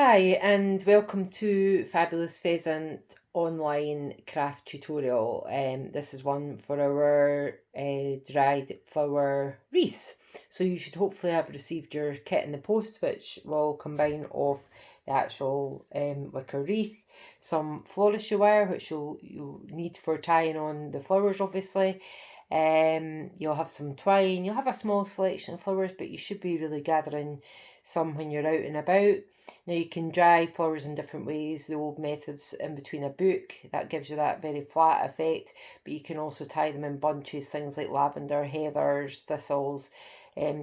Hi, and welcome to Fabulous Pheasant online craft tutorial. This is one for our dried flower wreath. So you should hopefully have received your kit in the post, which will combine of the actual wicker wreath, some floristry wire, which you'll need for tying on the flowers, obviously. You'll have some twine, you'll have a small selection of flowers, but you should be really gathering some when you're out and about. Now you can dry flowers in different ways, the old methods in between a book, that gives you that very flat effect, but you can also tie them in bunches, things like lavender, heathers, thistles,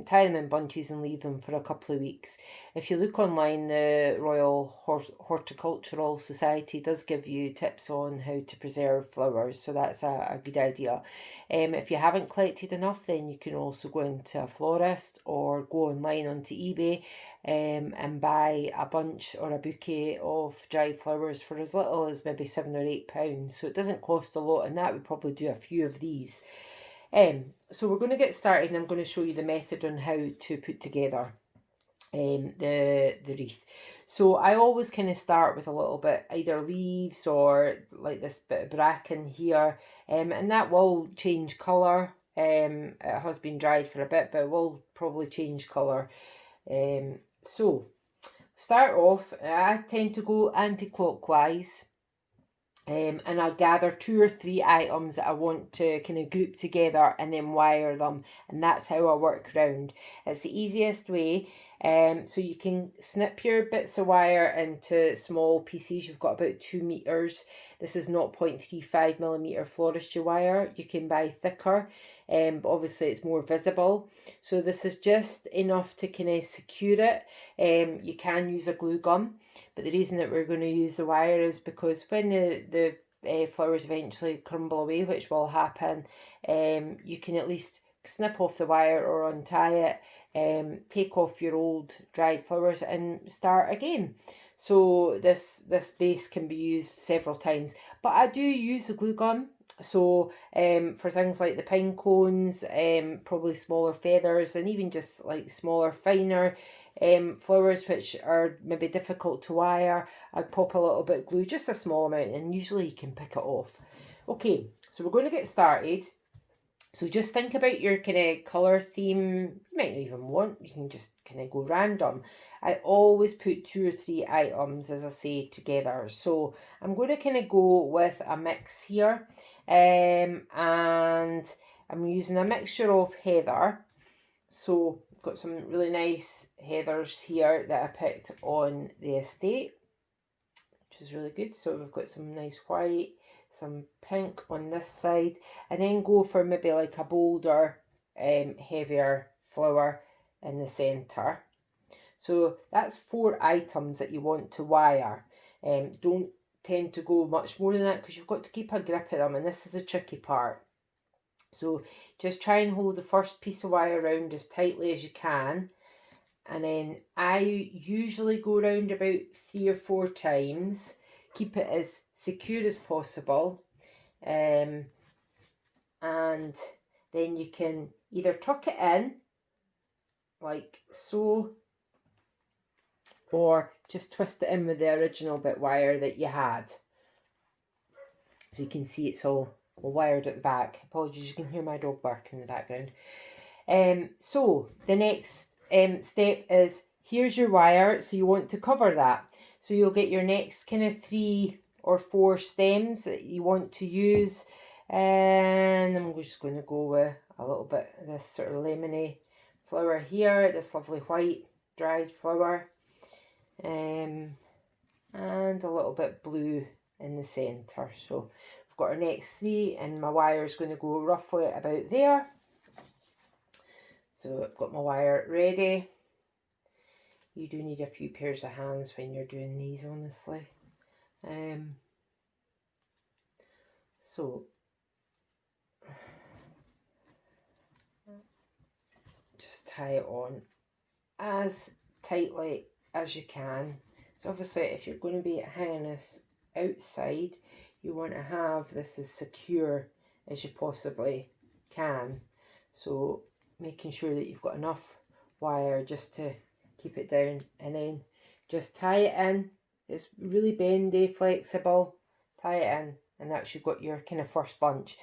tie them in bunches and leave them for a couple of weeks. If you look online, the Royal Horticultural Society does give you tips on how to preserve flowers, so that's a good idea. If you haven't collected enough, then you can also go into a florist or go online onto eBay and buy a bunch or a bouquet of dried flowers for as little as maybe £7 or £8. So it doesn't cost a lot, and that would probably do a few of these. So we're going to get started, and I'm going to show you the method on how to put together the wreath. So I always kind of start with a little bit, either leaves or like this bit of bracken here, and that will change colour. It has been dried for a bit, but it will probably change colour. So start off, I tend to go anti-clockwise. And I'll gather 2 or 3 items that I want to kind of group together and then wire them, and that's how I work round. It's the easiest way. So you can snip your bits of wire into small pieces. You've got about 2 meters. This is 0.35mm floristry wire. You can buy thicker, but obviously it's more visible. So this is just enough to kind of secure it. You can use a glue gun, but the reason that we're going to use the wire is because when the flowers eventually crumble away, which will happen, you can at least snip off the wire or untie it, take off your old dried flowers and start again. So this base can be used several times, but I do use a glue gun. So for things like the pine cones, probably smaller feathers, and even just like smaller, finer flowers which are maybe difficult to wire, I'd pop a little bit of glue, just a small amount, and usually you can pick it off. Okay, so we're going to get started. So just think about your kind of colour theme. You might not even want, you can just kind of go random. I always put 2 or 3 items, as I say, together. So I'm going to kind of go with a mix here. And I'm using a mixture of heather. So I've got some really nice heathers here that I picked on the estate, which is really good. So we've got some nice white, some pink on this side, and then go for maybe like a bolder, heavier flower in the centre. So that's 4 items that you want to wire. Don't tend to go much more than that because you've got to keep a grip of them, and this is the tricky part. So just try and hold the first piece of wire around as tightly as you can, and then I usually go around about 3 or 4 times. Keep it as secure as possible, and then you can either tuck it in like so, or just twist it in with the original bit wire that you had. So you can see it's all wired at the back. Apologies, you can hear my dog bark in the background. So the next step is, here's your wire, so you want to cover that. So you'll get your next kind of 3 or 4 stems that you want to use, and I'm just going to go with a little bit of this sort of lemony flower here, this lovely white dried flower, and a little bit blue in the centre. So we've got our next 3, and my wire is going to go roughly about there. So I've got my wire ready. You do need a few pairs of hands when you're doing these, honestly. So just tie it on as tightly as you can. So obviously if you're going to be hanging this outside, you want to have this as secure as you possibly can. So making sure that you've got enough wire just to keep it down, and then just tie it in. It's really bendy, flexible. Tie it in, and that's you've got your kind of first bunch.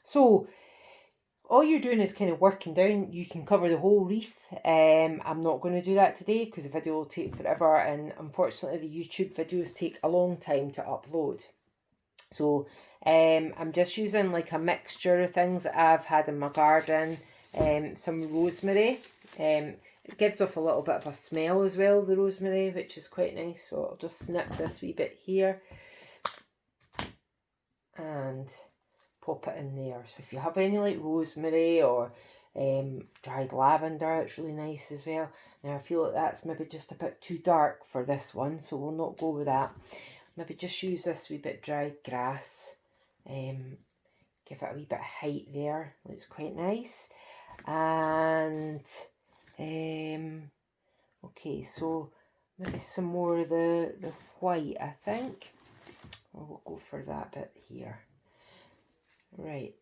So all you're doing is kind of working down. You can cover the whole wreath. I'm not going to do that today because the video will take forever, and unfortunately the YouTube videos take a long time to upload. So I'm just using like a mixture of things that I've had in my garden. Some rosemary. It gives off a little bit of a smell as well, the rosemary, which is quite nice. So I'll just snip this wee bit here and pop it in there. So if you have any like rosemary or dried lavender, it's really nice as well. Now I feel like that's maybe just a bit too dark for this one, so we'll not go with that. Maybe just use this wee bit dried grass. Give it a wee bit of height there. Looks quite nice. And okay, so maybe some more of the white, I think. We'll go for that bit here. Right.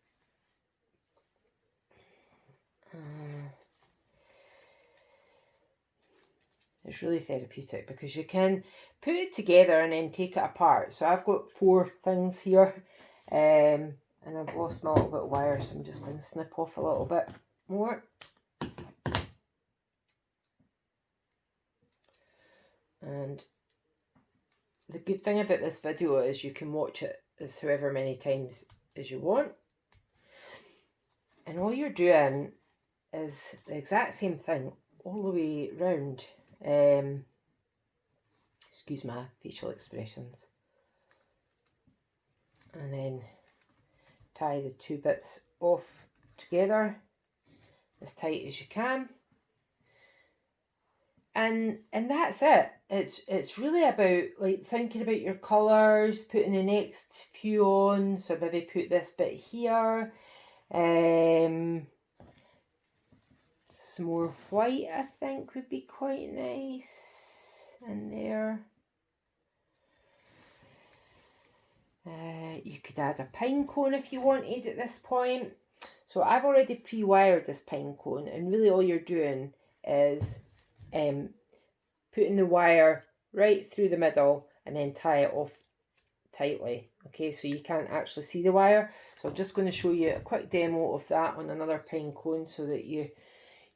It's really therapeutic because you can put it together and then take it apart. So I've got 4 things here, and I've lost my little bit of wire, so I'm just going to snip off a little bit more. And the good thing about this video is you can watch it as however many times as you want. And all you're doing is the exact same thing all the way round. Excuse my facial expressions. And then tie the 2 bits off together as tight as you can. And that's it. It's really about like thinking about your colours, putting the next few on. So maybe put this bit here. Some more white I think would be quite nice in there. You could add a pine cone if you wanted at this point. So I've already pre-wired this pine cone, and really all you're doing is putting the wire right through the middle and then tie it off tightly. Okay, so you can't actually see the wire. So I'm just going to show you a quick demo of that on another pine cone so that you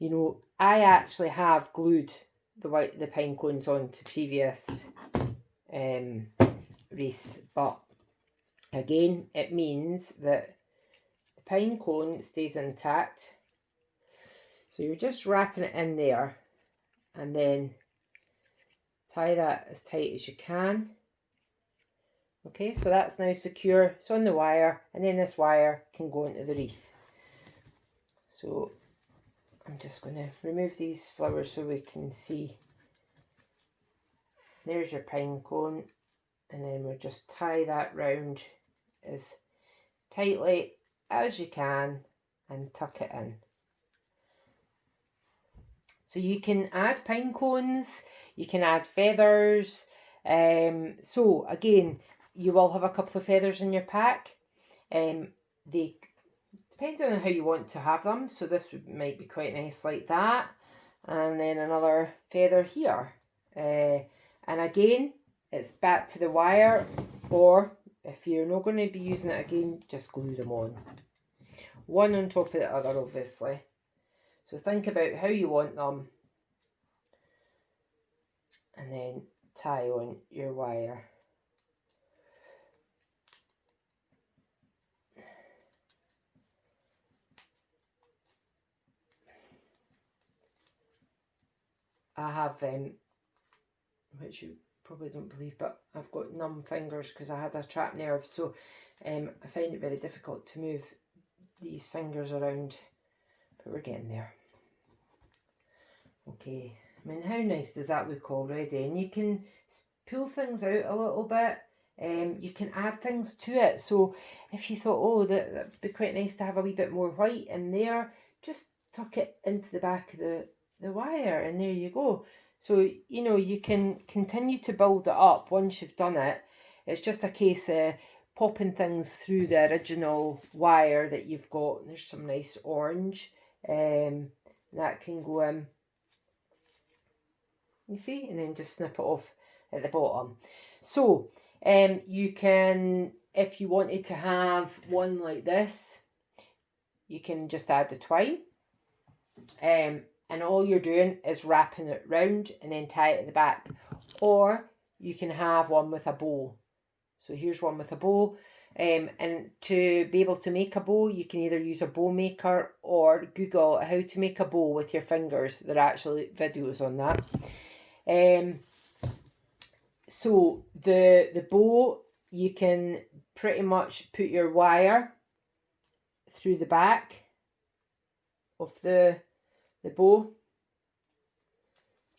know, I actually have glued the pine cones on to previous wreaths, but again, it means that the pine cone stays intact. So you're just wrapping it in there and then tie that as tight as you can. Okay, so that's now secure. It's on the wire, and then this wire can go into the wreath. So I'm just going to remove these flowers so we can see. There's your pine cone, and then we'll just tie that round as tightly as you can and tuck it in. So you can add pine cones, you can add feathers. So again, you will have a couple of feathers in your pack. They depend on how you want to have them. So this might be quite nice like that. And then another feather here. And again, it's back to the wire, or if you're not going to be using it again, just glue them on. One on top of the other, obviously. So think about how you want them. And then tie on your wire. I have, which you probably don't believe, but I've got numb fingers because I had a trapped nerve. So I find it very difficult to move these fingers around, but we're getting there. Okay, I mean, how nice does that look already? And you can pull things out a little bit. You can add things to it. So if you thought, oh, that'd be quite nice to have a wee bit more white in there, just tuck it into the back of the wire, and there you go. So, you know, you can continue to build it up once you've done it. It's just a case of popping things through the original wire that you've got. There's some nice orange. That can go in. You see? And then just snip it off. at the bottom. So you can, if you wanted to have one like this, you can just add the twine. And all you're doing is wrapping it round and then tie it at the back. Or you can have one with a bow. So here's one with a bow. And to be able to make a bow, you can either use a bow maker or Google how to make a bow with your fingers. There are actually videos on that. So the bow, you can pretty much put your wire through the back of the bow,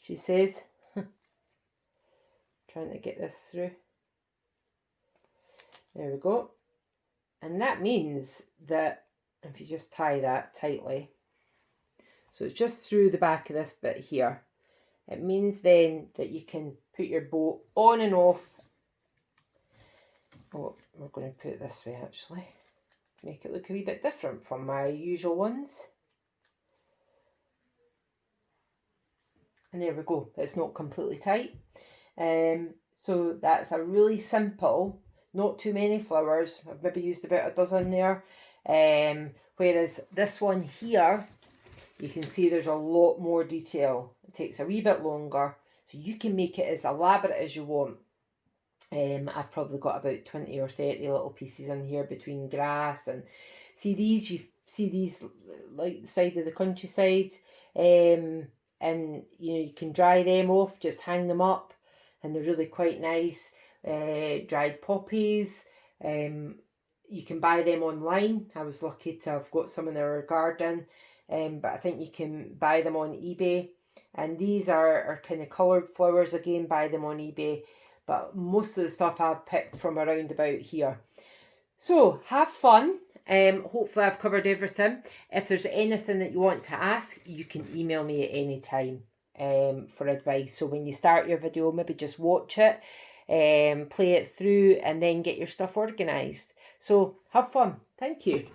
she says. Trying to get this through. There we go. And that means that if you just tie that tightly, so it's just through the back of this bit here, it means then that you can put your bow on and off. Oh, we're going to put it this way actually, make it look a wee bit different from my usual ones. And there we go, it's not completely tight. So that's a really simple, not too many flowers. I've maybe used about a dozen there. Whereas this one here, you can see there's a lot more detail. It takes a wee bit longer, so you can make it as elaborate as you want. I've probably got about 20 or 30 little pieces in here between grass and you see these like the side of the countryside. And you can dry them off, just hang them up, and they're really quite nice. Dried poppies, you can buy them online. I was lucky to have got some in our garden, but I think you can buy them on eBay. And these are kind of coloured flowers, again, buy them on eBay, but most of the stuff I've picked from around about here. So have fun. Hopefully I've covered everything. If there's anything that you want to ask, you can email me at any time for advice. So when you start your video, maybe just watch it, play it through, and then get your stuff organised. So have fun. Thank you.